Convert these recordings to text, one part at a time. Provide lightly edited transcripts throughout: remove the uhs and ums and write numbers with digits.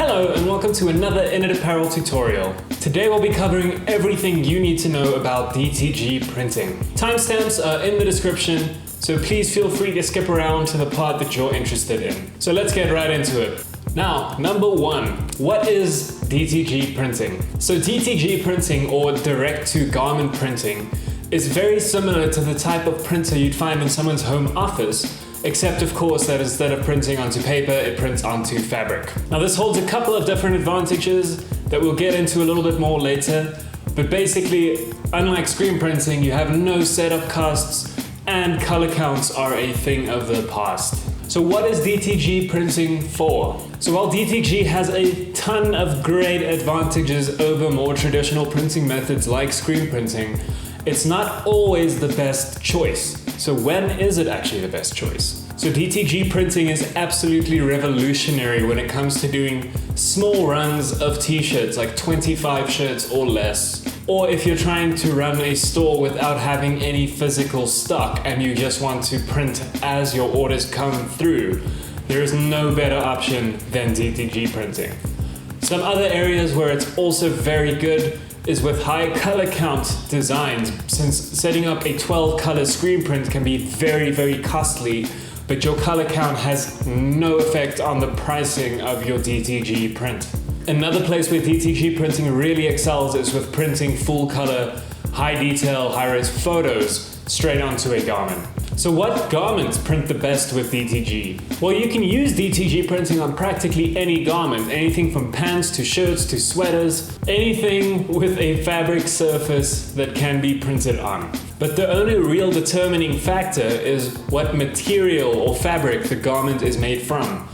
Hello and welcome to another Innit Apparel tutorial. Today we'll be covering everything you need to know about DTG printing. Timestamps are in the description, so please feel free to skip around to the part that you're interested in. So let's get right into it. Now, number one, what is DTG printing? So DTG printing, or direct-to-garment printing, is very similar to the type of printer you'd find in someone's home office, except of course that instead of printing onto paper, it prints onto fabric. Now this holds a couple of different advantages that we'll get into a little bit more later, but basically, unlike screen printing, you have no setup costs and color counts are a thing of the past. So what is DTG printing for? So while DTG has a ton of great advantages over more traditional printing methods like screen printing, it's not always the best choice. So when is it actually the best choice? So DTG printing is absolutely revolutionary when it comes to doing small runs of t-shirts, like 25 shirts or less. Or if you're trying to run a store without having any physical stock and you just want to print as your orders come through, there is no better option than DTG printing. Some other areas where it's also very good is with high color count designs, since setting up a 12 color screen print can be very, very costly, but your color count has no effect on the pricing of your DTG print. Another place where DTG printing really excels is with printing full color, high detail, high res photos straight onto a garment. So what garments print the best with DTG? Well, you can use DTG printing on practically any garment, anything from pants to shirts to sweaters, anything with a fabric surface that can be printed on. But the only real determining factor is what material or fabric the garment is made from.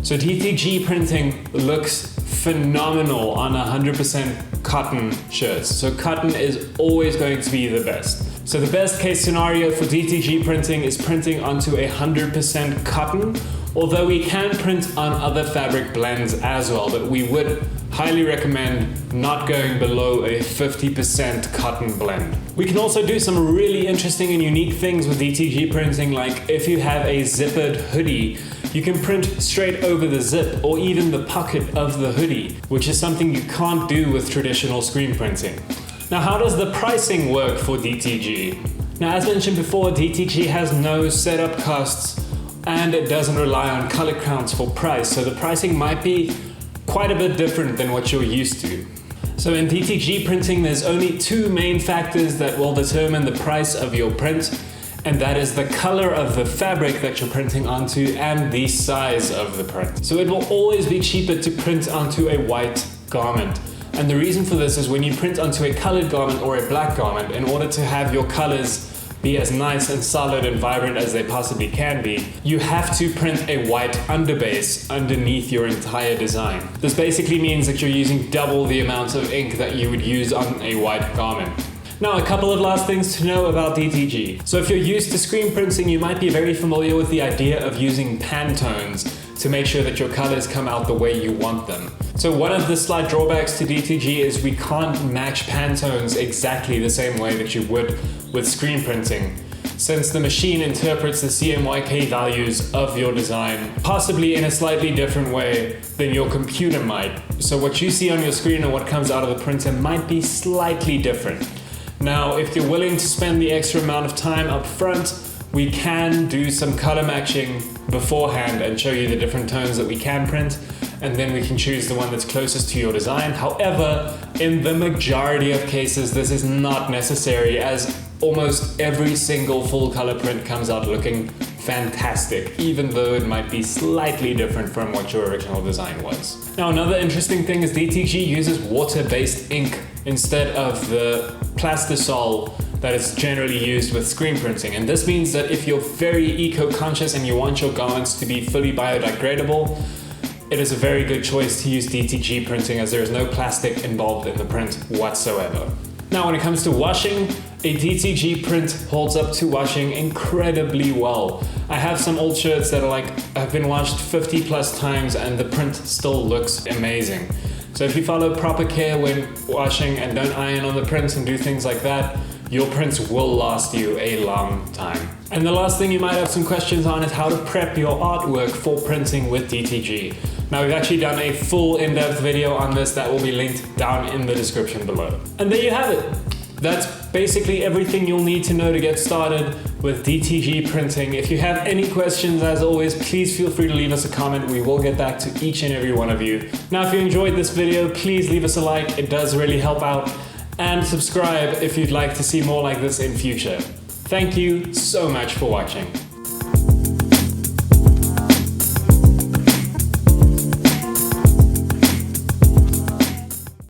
So DTG printing looks phenomenal on 100% cotton shirts. So cotton is always going to be the best. So the best case scenario for DTG printing is printing onto 100% cotton, although we can print on other fabric blends as well, but we would highly recommend not going below a 50% cotton blend. We can also do some really interesting and unique things with DTG printing, like if you have a zippered hoodie, you can print straight over the zip or even the pocket of the hoodie, which is something you can't do with traditional screen printing. Now, how does the pricing work for DTG? Now, as mentioned before, DTG has no setup costs and it doesn't rely on color counts for price, so the pricing might be quite a bit different than what you're used to. So in DTG printing, there's only two main factors that will determine the price of your print, and that is the color of the fabric that you're printing onto and the size of the print. So it will always be cheaper to print onto a white garment. And the reason for this is when you print onto a colored garment or a black garment, in order to have your colors be as nice and solid and vibrant as they possibly can be, you have to print a white underbase underneath your entire design. This basically means that you're using double the amount of ink that you would use on a white garment. Now, a couple of last things to know about DTG. So if you're used to screen printing, you might be very familiar with the idea of using Pantones to make sure that your colors come out the way you want them. So one of the slight drawbacks to DTG is we can't match Pantones exactly the same way that you would with screen printing, since the machine interprets the CMYK values of your design possibly in a slightly different way than your computer might. So what you see on your screen and what comes out of the printer might be slightly different. Now, if you're willing to spend the extra amount of time up front, we can do some color matching beforehand and show you the different tones that we can print, and then we can choose the one that's closest to your design. However, in the majority of cases, this is not necessary, as almost every single full color print comes out looking fantastic, even though it might be slightly different from what your original design was. Now, another interesting thing is DTG uses water-based ink instead of the plastisol that is generally used with screen printing. And this means that if you're very eco-conscious and you want your garments to be fully biodegradable, it is a very good choice to use DTG printing, as there is no plastic involved in the print whatsoever. Now, when it comes to washing, a DTG print holds up to washing incredibly well. I have some old shirts that have been washed 50 plus times and the print still looks amazing. So if you follow proper care when washing and don't iron on the prints and do things like that, your prints will last you a long time. And the last thing you might have some questions on is how to prep your artwork for printing with DTG. Now we've actually done a full in-depth video on this that will be linked down in the description below. And there you have it. That's basically everything you'll need to know to get started with DTG printing. If you have any questions, as always, please feel free to leave us a comment. We will get back to each and every one of you. Now, if you enjoyed this video, please leave us a like. It does really help out. And subscribe if you'd like to see more like this in future. Thank you so much for watching.